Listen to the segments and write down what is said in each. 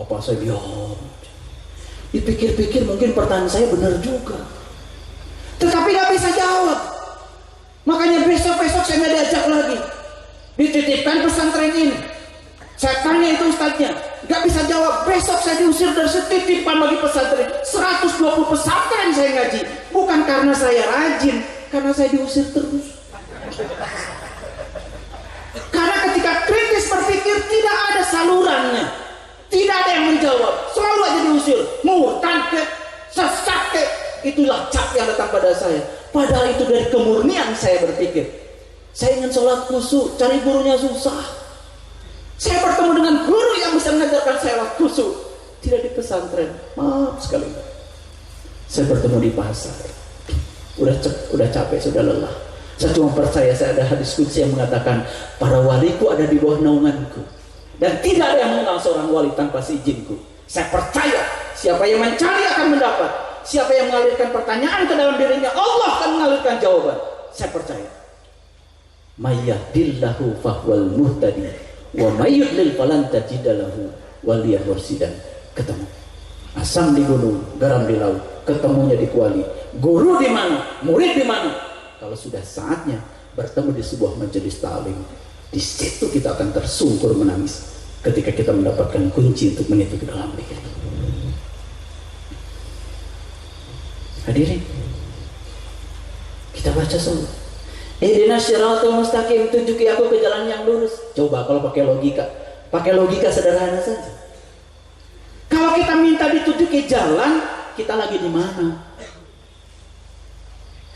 Bapak saya diam. Dipikir-pikir mungkin pertanyaan saya benar juga, tetapi gak bisa jawab. Makanya besok-besok saya gak diajak lagi. Dititipkan pesantren ini. Saya tanya itu ustadznya, gak bisa jawab. Besok saya diusir dari titipan lagi pesantren. 120 pesantren saya ngaji. Bukan karena saya rajin, karena saya diusir terus. Karena ketika kritis berpikir tidak ada salurannya, tidak ada yang menjawab, selalu aja diusir. Murtad ke, sesat ke, itulah cap yang datang pada saya. Padahal itu dari kemurnian saya berpikir. Saya ingin sholat khusyuk, cari gurunya susah. Saya bertemu dengan guru yang bisa mengajarkan saya sholat khusyuk, tidak di pesantren. Maaf sekali. Saya bertemu di pasar. Udah capek, sudah lelah. Saya cuma percaya, saya ada hadis qudsi yang mengatakan para waliku ada di bawah naunganku, dan tidak ada yang mengenal seorang wali tanpa seizinku. Saya percaya siapa yang mencari akan mendapat. Siapa yang mengalirkan pertanyaan ke dalam dirinya, Allah akan mengalirkan jawaban. Saya percaya. Mayyahdillahu fahwal muhtadi wa mayyudlil falan tajidalahu waliyah mursidan. Ketemu. Asam di gunung, garam di laut. Ketemunya di kuali. Guru di mana? Murid di mana? Kalau sudah saatnya bertemu di sebuah majelis ta'lim, di situ kita akan tersungkur menangis ketika kita mendapatkan kunci untuk menipu ke dalam diri. Hadirin, kita baca semua. Ihdinas siratal mustaqim, tunjuki aku ke jalan yang lurus. Coba kalau pakai logika sederhana saja. Kalau kita minta ditunjuki jalan, kita lagi di mana?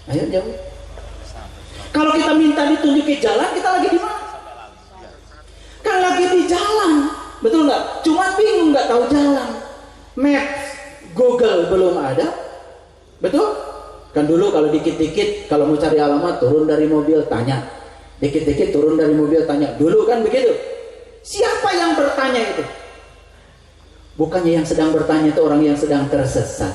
Ayo jawab. Kalau kita minta ditunjuki jalan, kita lagi di mana? Kan lagi di jalan, betul nggak? Cuma bingung nggak tahu jalan. Maps, Google belum ada, betul? Kan dulu kalau dikit-dikit, kalau mau cari alamat turun dari mobil tanya, dikit-dikit turun dari mobil tanya. Dulu kan begitu. Siapa yang bertanya itu? Bukannya yang sedang bertanya itu orang yang sedang tersesat.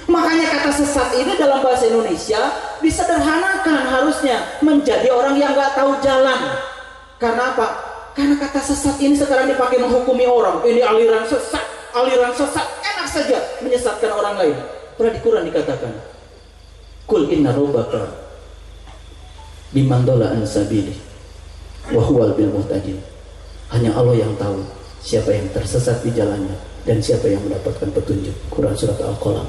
Makanya kata sesat ini dalam bahasa Indonesia disederhanakan, harusnya menjadi orang yang nggak tahu jalan. Karena apa? Karena kata sesat ini sekarang dipakai menghukumi orang. Ini aliran sesat, enak saja menyesatkan orang lain. Pernah di Quran dikatakan, Kul inna rabbaka biman dola an sabili wa huwal bil muhtadin. Hanya Allah yang tahu siapa yang tersesat di jalannya dan siapa yang mendapatkan petunjuk. Quran surat Al-Qalam.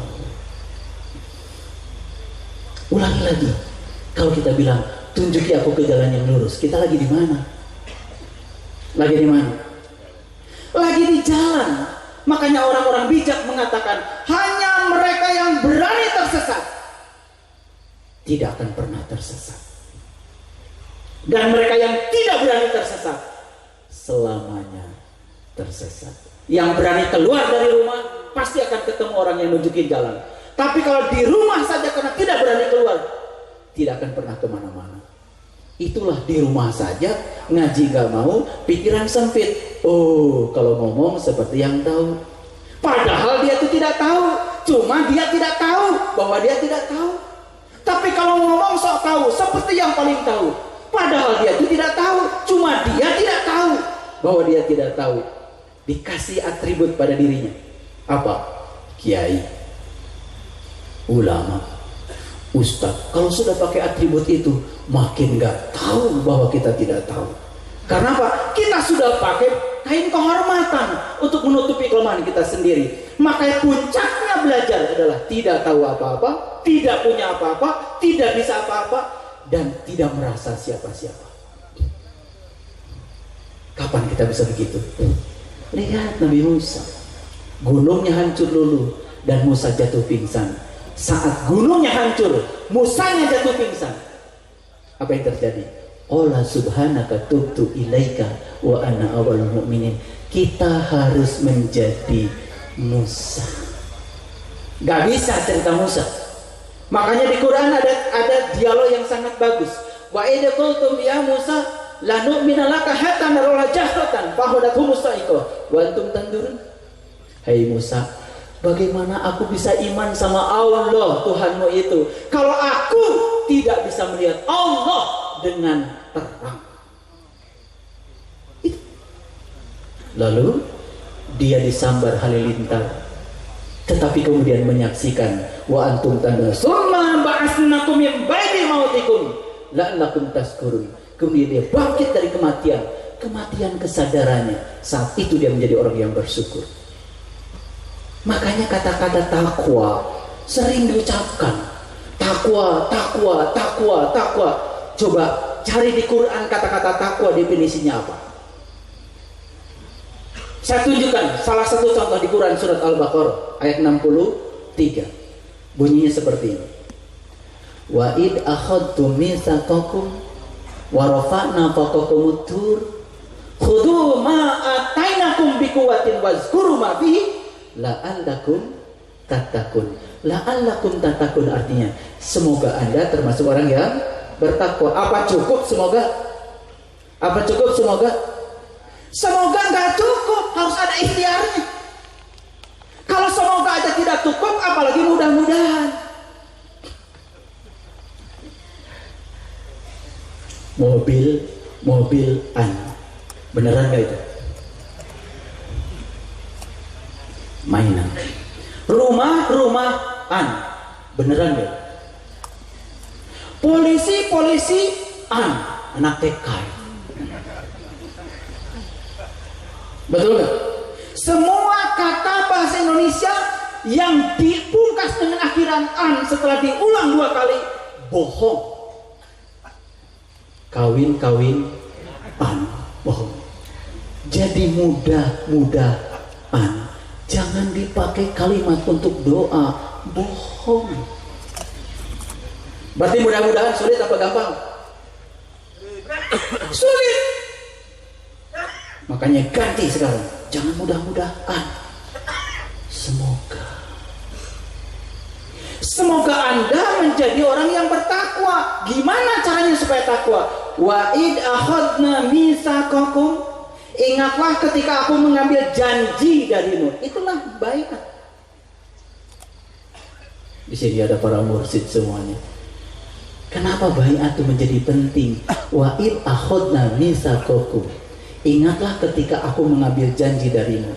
Ulangi lagi. Kalau kita bilang tunjuki aku ke jalan yang lurus, kita lagi di mana? Lagi di mana? Lagi di jalan. Makanya orang-orang bijak mengatakan hanya mereka yang berani tersesat tidak akan pernah tersesat, dan mereka yang tidak berani tersesat selamanya tersesat. Yang berani keluar dari rumah pasti akan ketemu orang yang nunjukin jalan. Tapi kalau di rumah saja karena tidak berani keluar, tidak akan pernah kemana-mana. Itulah di rumah saja, ngaji gak mau, pikiran sempit. Oh, kalau ngomong seperti yang tahu. Padahal dia itu tidak tahu. Cuma dia tidak tahu bahwa dia tidak tahu. Tapi kalau ngomong sok tahu, seperti yang paling tahu. Padahal dia itu tidak tahu. Cuma dia tidak tahu bahwa dia tidak tahu. Dikasih atribut pada dirinya. Apa? Kiai, ulama, ustadz. Kalau sudah pakai atribut itu, makin gak tahu bahwa kita tidak tahu. Karena apa? Kita sudah pakai kain kehormatan untuk menutupi kelemahan kita sendiri. Maka puncaknya belajar adalah tidak tahu apa-apa, tidak punya apa-apa, tidak bisa apa-apa, dan tidak merasa siapa-siapa. Kapan kita bisa begitu? Lihat Nabi Musa, gunungnya hancur dulu dan Musa jatuh pingsan. Saat gunungnya hancur, Musanya jatuh pingsan. Apa yang terjadi? Qala subhanaka tubtu ilaika wa ana awwalul mu'minin. Kita harus menjadi Musa. Gak bisa cerita Musa. Makanya di Quran ada dialog yang sangat bagus. Wa idza qultum ya Musa la nu'mina laka hatta nara jahratan fa hadathum mustaiqa wa antum tandurun. Hai Musa, bagaimana aku bisa iman sama Allah Tuhanmu itu kalau aku tidak bisa melihat Allah dengan terang? Lalu dia disambar halilintar, tetapi kemudian menyaksikan wa antum tandur summa ba'asnakum min ba'di mautikum la'allakum tashkurun. Kemudian dia bangkit dari kematian kesadarannya. Saat itu dia menjadi orang yang bersyukur. Makanya kata-kata takwa sering diucapkan. Takwa, takwa, takwa, takwa. Coba cari di Quran kata-kata takwa definisinya apa. Saya tunjukkan salah satu contoh di Quran surat Al-Baqarah ayat 63. Bunyinya seperti ini. Wa id akhadtu mitsaqakum wa rafa'na fawqakumut tur khudhu ma atainakum biquwwatin wazkuru ma fihi la'allakum tattaqun. La'allakum tattaqun artinya semoga Anda termasuk orang yang bertakwa. Apa cukup semoga? Apa cukup semoga? Semoga nggak cukup, harus ada ikhtiarnya. Kalau semoga aja tidak cukup, apalagi mudah-mudahan. Mobil-mobilan, beneran nggak itu? Mainan. Rumah-rumahan, beneran nggak? Polisi-polisian, anak TK. Betul nggak? Semua kata bahasa Indonesia yang dipungkas dengan akhiran an setelah diulang 2 kali bohong. Kawin-kawin an bohong. Jadi mudah-mudahan jangan dipakai kalimat untuk doa, bohong. Berarti mudah-mudahan sulit apa gampang? Sulit. Makanya ganti sekarang, jangan mudah-mudahan, semoga Anda menjadi orang yang bertakwa. Gimana caranya supaya takwa? Wa id akhadna mitsaqakum, ingatlah ketika aku mengambil janji darimu. Itulah baiat. Di sini ada para mursyid semuanya. Kenapa baiat itu menjadi penting? Wa id akhadna mitsaqakum, ingatlah ketika aku mengambil janji darimu.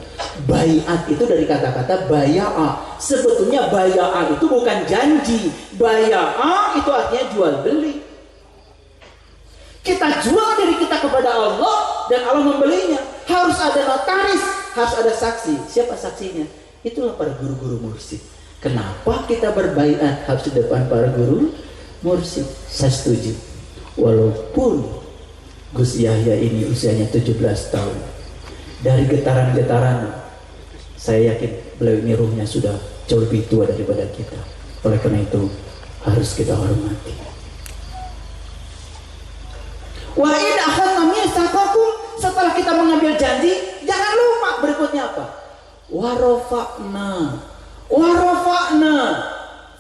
Baiat itu dari kata-kata baya'a. Sebetulnya baya'a itu bukan janji. Baya'a itu artinya jual beli. Kita jual diri kita kepada Allah dan Allah membelinya. Harus ada notaris, harus ada saksi. Siapa saksinya? Itulah para guru-guru mursyid. Kenapa kita berbaiat harus di depan para guru mursyid? Saya setuju. Walaupun Gus Yahya ini usianya 17 tahun. Dari getaran-getaran, saya yakin beliau ini ruhnya sudah jauh lebih tua daripada kita. Oleh karena itu, harus kita hormati. Wa in akhadna mitsaqakum, setelah kita mengambil janji, jangan lupa berikutnya apa? Wa rafa'na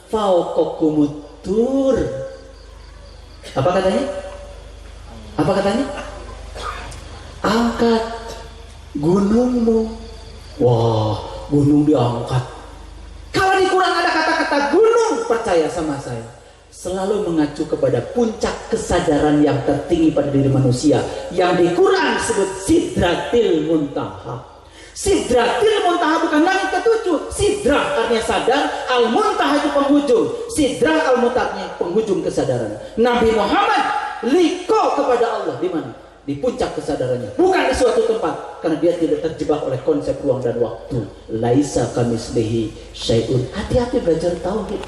fawqakumut tur. Apa katanya? Apa katanya? Angkat gunungmu. Wah, gunung diangkat. Kalau di Quran ada kata-kata gunung, percaya sama saya, selalu mengacu kepada puncak kesadaran yang tertinggi pada diri manusia, yang di Quran disebut Sidratil Muntaha. Sidratil Muntaha bukan langit ketujuh. Sidrah artinya sadar, Al-Muntaha itu penghujung. Sidrah Al-Muntaha penghujung kesadaran. Nabi Muhammad liko kepada Allah di mana? Di puncak kesadarannya, bukan di suatu tempat, karena dia tidak terjebak oleh konsep ruang dan waktu. Laisa kamitslihi syai'un. Hati-hati belajar tauhid.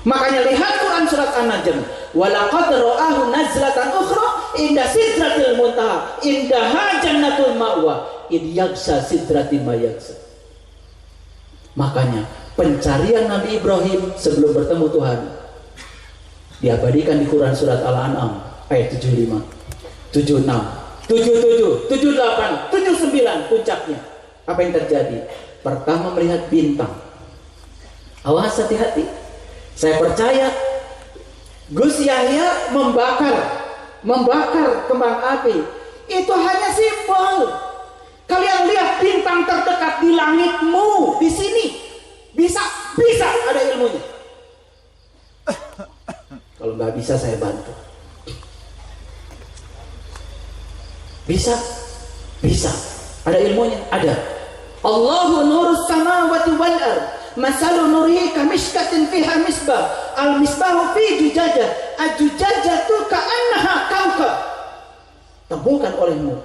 Makanya lihat Quran surat An-Najm, walaqad ra'ahu nazlatan ukhra inda sidratil muntaha indaha jannatul ma'wa id yaghsha sidratil ma yaghsha. Makanya pencarian Nabi Ibrahim sebelum bertemu Tuhan diabadikan di Quran surat Al-An'am ayat 75, 76, 77, 78, 79 puncaknya. Apa yang terjadi? Pertama melihat bintang. Awas hati-hati. Saya percaya Gus Yahya membakar kembang api itu hanya simbol. Kalian lihat bintang terdekat di langitmu di sini, bisa ada ilmunya. Kalau nggak bisa saya bantu. Bisa ada ilmunya, ada. Allahu nurus samawati wal ard. Masalu nurihi kamishkatin fiha misbah. Al misbahu fi jujajah. Ajujajatu ka'annaha kaukab. Temukan olehmu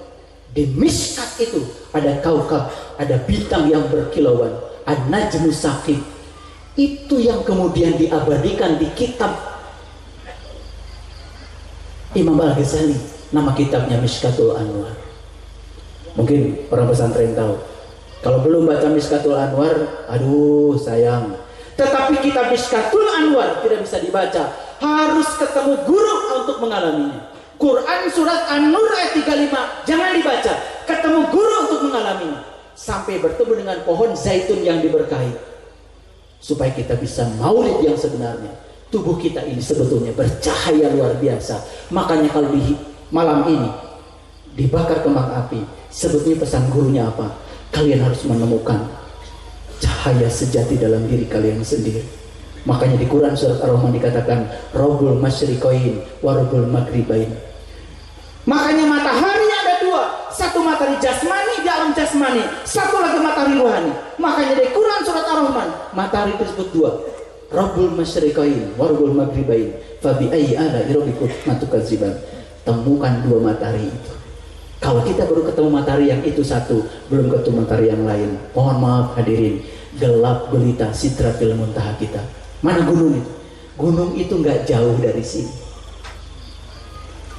di miskat itu ada kaukab, ada bintang yang berkilauan, an-najmu saqib. Itu yang kemudian diabadikan di kitab Imam Al-Ghazali, nama kitabnya Mishkatul Anwar. Mungkin orang pesantren tahu. Kalau belum baca Mishkatul Anwar, aduh sayang. Tetapi kitab Mishkatul Anwar tidak bisa dibaca, harus ketemu guru untuk mengalaminya. Quran surat An-Nur ayat 35 jangan dibaca, ketemu guru untuk mengalaminya. Sampai bertemu dengan pohon zaitun yang diberkahi, supaya kita bisa maulid yang sebenarnya. Tubuh kita ini sebetulnya bercahaya luar biasa. Makanya kalau di malam ini dibakar kembang api, sebetulnya pesan gurunya apa? Kalian harus menemukan cahaya sejati dalam diri kalian sendiri. Makanya di Quran surat Ar-Rahman dikatakan Rabbul Masyriqain wa Rabbul Maghribain. Makanya matahari ada dua, satu matahari jasmani di alam jasmani, satu lagi matahari rohani. Makanya di Quran surat Ar-Rahman matahari tersebut dua, Rabbul Masyriqain wa Rabbul Maghribain fa bi ayyi ala'i rabbikuma tukadziban. Temukan dua matahari itu. Kalau kita baru ketemu matahari yang itu satu, belum ketemu matahari yang lain, mohon maaf hadirin, gelap gulita sidratil muntaha kita. Mana gunung itu? Gunung itu nggak jauh dari sini.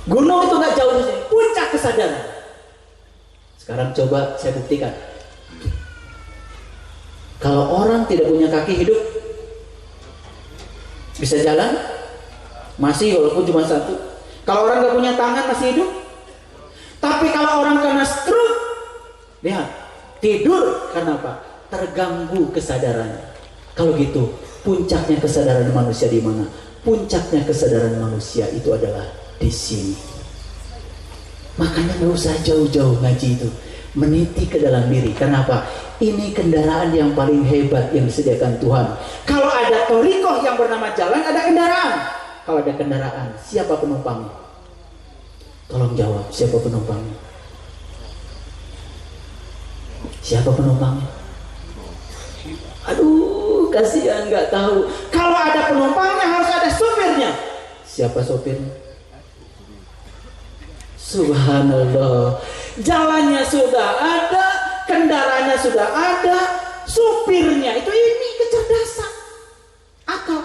Gunung itu nggak jauh dari sini, puncak kesadaran. Sekarang coba saya buktikan. Kalau orang tidak punya kaki hidup, bisa jalan? Masih, walaupun cuma satu. Kalau orang nggak punya tangan masih hidup. Tapi kalau orang kena stroke, lihat, tidur karena apa? Terganggu kesadarannya. Kalau gitu, puncaknya kesadaran manusia di mana? Puncaknya kesadaran manusia itu adalah di sini. Makanya nggak usah jauh-jauh ngaji itu, meniti ke dalam diri. Kenapa? Ini kendaraan yang paling hebat yang disediakan Tuhan. Kalau ada torikoh yang bernama jalan, ada kendaraan. Kalau ada kendaraan, siapa penumpangnya? Tolong jawab, siapa penumpangnya? Siapa penumpangnya? Aduh, kasihan nggak tahu. Kalau ada penumpangnya harus ada sopirnya. Siapa sopirnya? Subhanallah. Jalannya sudah ada, kendaraannya sudah ada, supirnya itu ini kecerdasan, akal.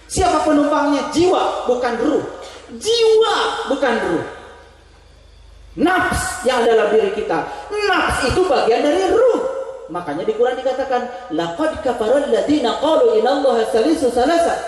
Siapa penumpangnya? Jiwa, bukan ruh. Jiwa, bukan ruh. Nafs yang ada dalam diri kita. Nafs itu bagian dari ruh. Makanya di Quran dikatakan laqad kafaral ladzina qalu inallaha salisu salasa.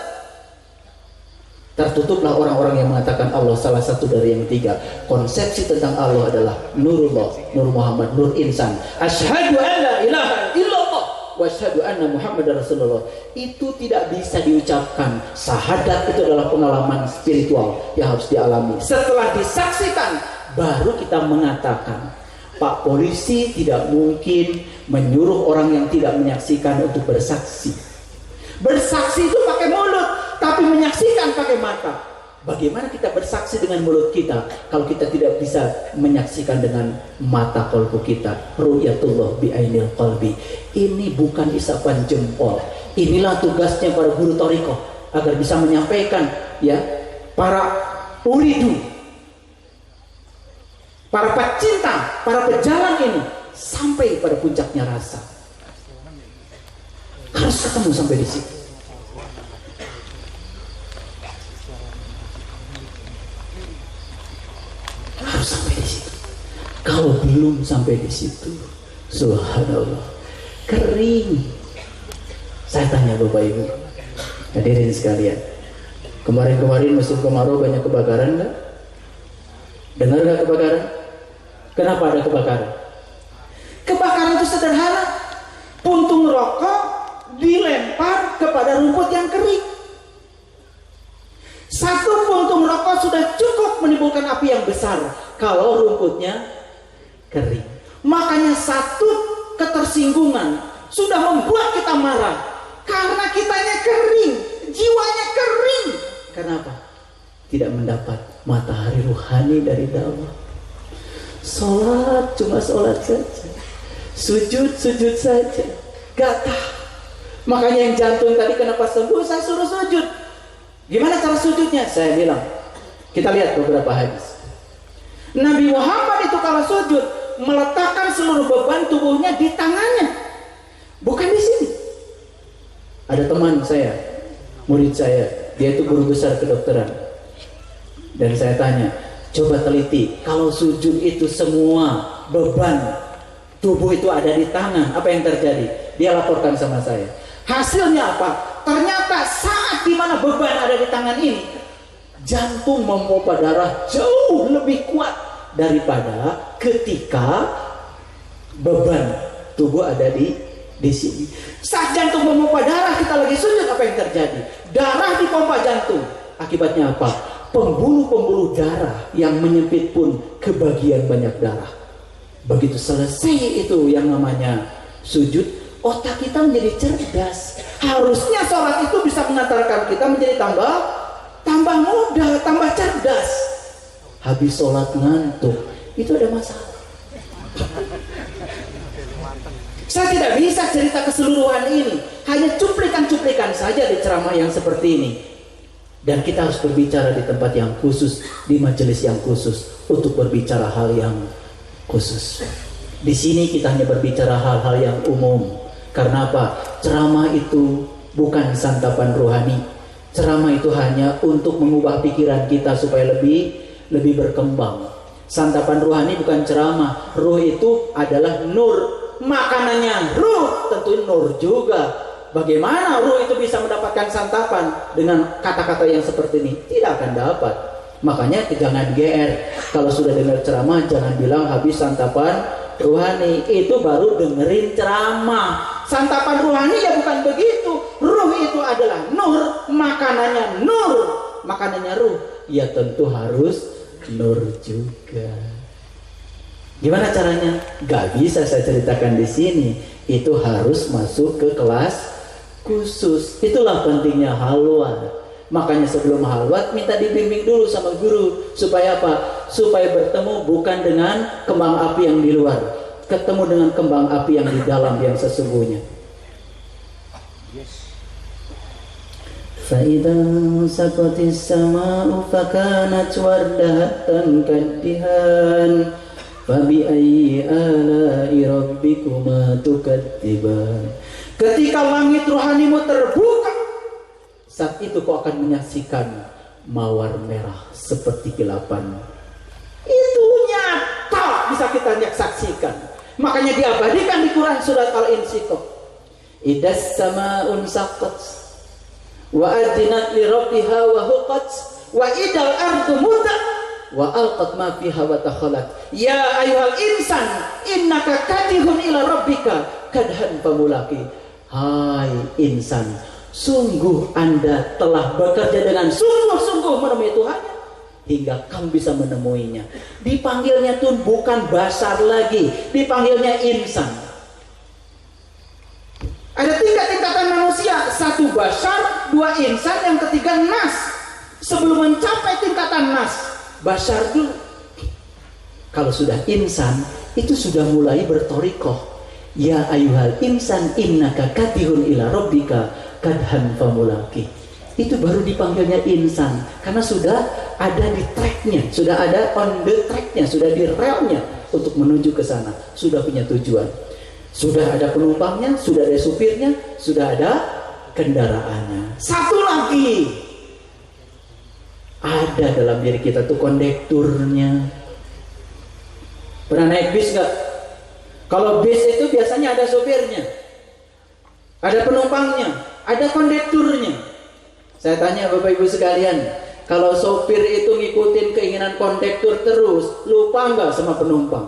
Tertutuplah orang-orang yang mengatakan Allah salah satu dari yang tiga. Konsepsi tentang Allah adalah Nurullah, Nur Muhammad, Nur Insan. Asyhadu an la ilaha illallah wa asyhadu anna Muhammadar Rasulullah. Itu tidak bisa diucapkan. Syahadat itu adalah pengalaman spiritual yang harus dialami. Setelah disaksikan, baru kita mengatakan. Pak polisi tidak mungkin menyuruh orang yang tidak menyaksikan untuk bersaksi. Bersaksi itu pakai mulut, tapi menyaksikan pakai mata. Bagaimana kita bersaksi dengan mulut kita kalau kita tidak bisa menyaksikan dengan mata kolbu kita? Ru'yatullah bi'ainil qalbi. Ini bukan isapan jempol. Inilah tugasnya para guru thariqah agar bisa menyampaikan ya para uridu, para pecinta, para pejalan ini sampai pada puncaknya rasa. Harus ketemu sampai di situ. Harus sampai di situ. Kalau belum sampai di situ, subhanallah, kering. Saya tanya Bapak Ibu, hadirin sekalian, kemarin-kemarin musim kemarau banyak kebakaran nggak? Dengar nggak kebakaran? Kenapa ada kebakaran? Kebakaran itu sederhana. Puntung rokok dilempar kepada rumput yang kering. Satu puntung rokok sudah cukup menimbulkan api yang besar kalau rumputnya kering. Makanya satu ketersinggungan sudah membuat kita marah karena kitanya kering, jiwanya kering. Kenapa? Tidak mendapat matahari ruhani dari dakwah. Sholat cuma sholat saja. Sujud saja, gak tahu. Makanya yang jantung tadi kenapa sembuh, saya suruh sujud. Gimana cara sujudnya? Saya bilang, kita lihat beberapa hadis. Nabi Muhammad itu kalau sujud meletakkan seluruh beban tubuhnya di tangannya, bukan di sini. Ada teman saya, murid saya, dia itu guru besar kedokteran, dan saya tanya, coba teliti, kalau sujud itu semua beban tubuh itu ada di tangan, apa yang terjadi? Dia laporkan sama saya. Hasilnya apa? Ternyata saat dimana beban ada di tangan ini, jantung memompa darah jauh lebih kuat daripada ketika beban tubuh ada di sini. Saat jantung memompa darah, kita lagi sujud, apa yang terjadi? Darah dipompa jantung. Akibatnya apa? Pembuluh-pembuluh darah yang menyempit pun kebagian banyak darah. Begitu selesai itu yang namanya sujud, otak kita menjadi cerdas. Harusnya sholat itu bisa mengantarkan kita menjadi tambah mudah, tambah cerdas. Habis sholat ngantuk, itu ada masalah. Saya tidak bisa cerita keseluruhan ini, hanya cuplikan-cuplikan saja di ceramah yang seperti ini. Dan kita harus berbicara di tempat yang khusus, di majelis yang khusus, untuk berbicara hal yang khusus. Di sini kita hanya berbicara hal-hal yang umum. Karena apa? Ceramah itu bukan santapan rohani. Ceramah itu hanya untuk mengubah pikiran kita supaya lebih berkembang. Santapan rohani bukan ceramah. Ruh itu adalah nur. Makanannya ruh, tentu nur juga. Bagaimana ruh itu bisa mendapatkan santapan dengan kata-kata yang seperti ini? Tidak akan dapat. Makanya jangan GR. Kalau sudah dengar ceramah, jangan bilang habis santapan rohani. Itu baru dengerin ceramah. Santapan rohani ya bukan begitu. Ruh itu adalah nur, makanannya nur. Makanannya ruh, ya tentu harus nur juga. Gimana caranya? Gak bisa saya ceritakan di sini. Itu harus masuk ke kelas khusus. Itulah pentingnya halwat. Makanya sebelum halwat minta dibimbing dulu sama guru. Supaya apa? Supaya bertemu bukan dengan kembang api yang di luar, ketemu dengan kembang api yang di dalam yang sesungguhnya. فَإِذَا سَقَطِ السَّمَاءُ فَكَانَتْ وَرْدَةً كَالدِّهَانِ فَبِأَيِّ آلَاءِ رَبِّكُمَا تُكَذِّبَانِ. Ketika langit rohanimu terbuka, saat itu kau akan menyaksikan mawar merah seperti kilapan. Itu nyata, bisa kita saksikan. Makanya diabadikan di Quran surat Al-Insyiqaq. Idas sama'un saqat wa adinat li rabbiha wa huqat wa idal ardu mudat wa alqat ma fiha wa takhalat. Ya ayyuhal insan innaka kadihun ila rabbika kadhan famulaki. Hai insan, sungguh Anda telah bekerja dengan sungguh-sungguh menemui Tuhan hingga kamu bisa menemuinya. Dipanggilnya tuh bukan basar lagi, dipanggilnya insan. Ada tingkatan manusia, satu basar, dua insan, yang ketiga nas. Sebelum mencapai tingkatan nas, basar dulu. Kalau sudah insan, itu sudah mulai bertorikoh. Ya ayuhal insan innaka kadihun ila rabbika kadhan famulaki. Itu baru dipanggilnya insan, karena sudah ada di tracknya, sudah ada on the tracknya, sudah di relnya untuk menuju ke sana, sudah punya tujuan, sudah ada penumpangnya, sudah ada supirnya, sudah ada kendaraannya. Satu lagi ada dalam diri kita tuh kondekturnya. Pernah naik bis nggak? Kalau bis itu biasanya ada supirnya, ada penumpangnya, ada kondekturnya. Saya tanya Bapak Ibu sekalian, kalau sopir itu ngikutin keinginan kondektur terus, lupa nggak sama penumpang?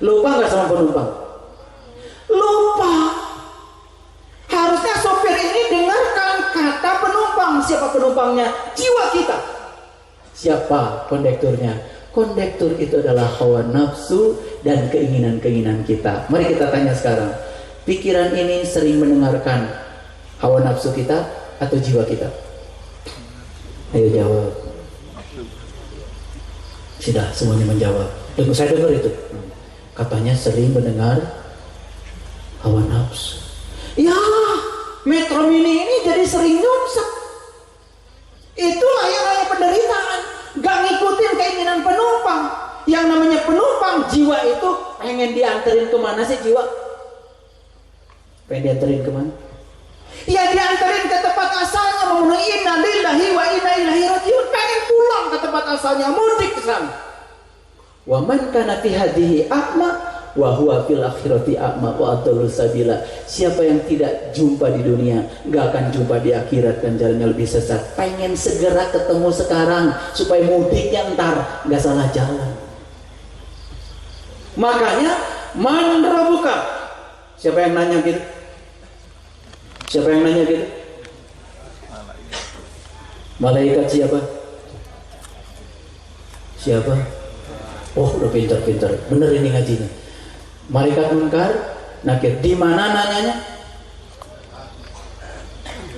Lupa nggak sama penumpang? Lupa. Harusnya sopir ini dengarkan kata penumpang. Siapa penumpangnya? Jiwa kita. Siapa kondekturnya? Kondektur itu adalah hawa nafsu dan keinginan-keinginan kita. Mari kita tanya sekarang, pikiran ini sering mendengarkan hawa nafsu kita atau jiwa kita? Ayo jawab. Sudah semuanya menjawab. Saya dengar itu. Katanya sering mendengar hawa nafsu. Ya, Metro Mini ini jadi sering nyungsep. Itulah yang namanya penderitaan. Gak ngikutin keinginan penumpang. Yang namanya penumpang, jiwa itu pengen dianterin kemana sih jiwa? Pengen dianterin kemana? Ya dianterin ke tempat asalnya, memenuhi inna lillahi wa inna ilaihi rajiun. Pengen pulang ke tempat asalnya, mudik ke sana. Wa man kana fi hadhihi a'ma wa huwa fil akhirati a'ma wa adallu sabila. Siapa yang tidak jumpa di dunia, enggak akan jumpa di akhirat dan jalannya lebih sesat. Pengen segera ketemu sekarang supaya mudiknya ntar enggak salah jalan. Makanya man rabbuka. Siapa yang nanya gitu? Siapa yang nanya gitu? Malaikat siapa? Siapa? Oh, udah pintar-pintar. Bener ini ngajinya. Malaikat Munkar, Nakir. Di mana nanyanya?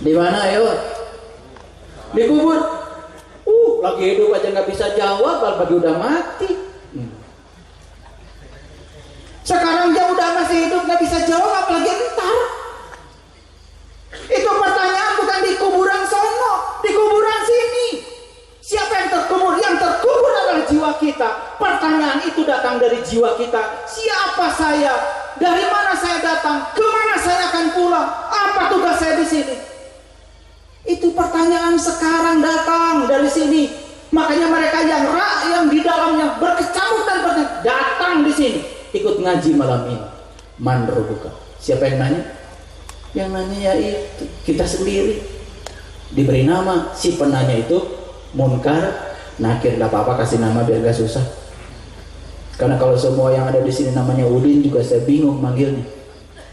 Di mana, ayo? Di kubur. Lagi hidup aja nggak bisa jawab, apalagi udah mati. Sekarang dia udah masih hidup nggak bisa jawab, apalagi ntar. Itu pertanyaan bukan di kuburan sono, di kuburan sini. Siapa yang terkubur? Yang terkubur adalah jiwa kita. Pertanyaan itu datang dari jiwa kita. Siapa saya? Dari mana saya datang? Kemana saya akan pulang? Apa tugas saya di sini? Itu pertanyaan sekarang datang dari sini. Makanya mereka yang di dalamnya berkecamuk dan bertanya, datang di sini, ikut ngaji malam ini. Man rabbuka. Siapa yang nanya? Yang nanya ya itu kita sendiri. Diberi nama si penanya itu Munkar, Nakir. Gak apa-apa kasih nama biar gak susah. Karena kalau semua yang ada di sini namanya Udin juga saya bingung manggilnya.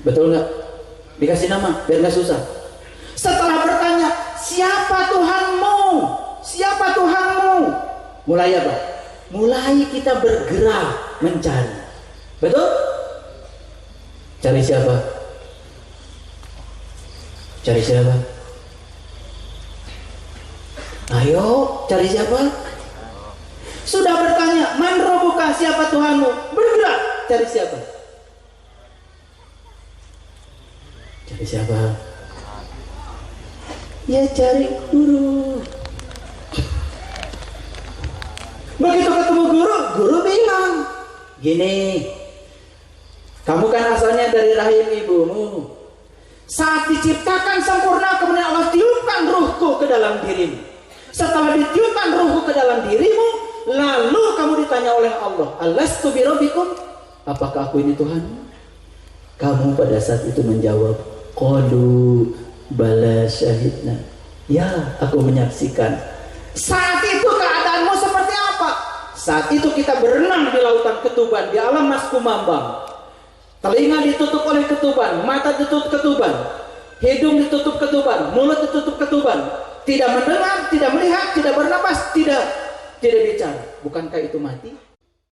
Betul nggak? Dikasih nama biar gak susah. Setelah bertanya siapa Tuhanmu, siapa Tuhanmu, mulai apa? Mulai kita bergerak mencari. Betul? Cari siapa? Cari siapa? Ayo, cari siapa? Sudah bertanya, man rabbuka, siapa Tuhanmu? Bergerak, cari siapa? Cari siapa? Ya cari guru. Begitu ketemu guru, guru bilang, gini, kamu kan asalnya dari rahim ibumu. Saat diciptakan sempurna, kemudian Allah tiupkan ruhku ke dalam dirimu. Setelah ditiupkan ruhku ke dalam dirimu, lalu kamu ditanya oleh Allah, alastu birabbikum, apakah aku ini Tuhan? Kamu pada saat itu menjawab, qalu bala syahidna. Ya, aku menyaksikan. Saat itu keadaanmu seperti apa? Saat itu kita berenang di lautan ketuban, di alam mas kumambang. Telinga ditutup oleh ketuban, mata ditutup ketuban, hidung ditutup ketuban, mulut ditutup ketuban. Tidak mendengar, tidak melihat, tidak bernapas, tidak bicara. Bukankah itu mati?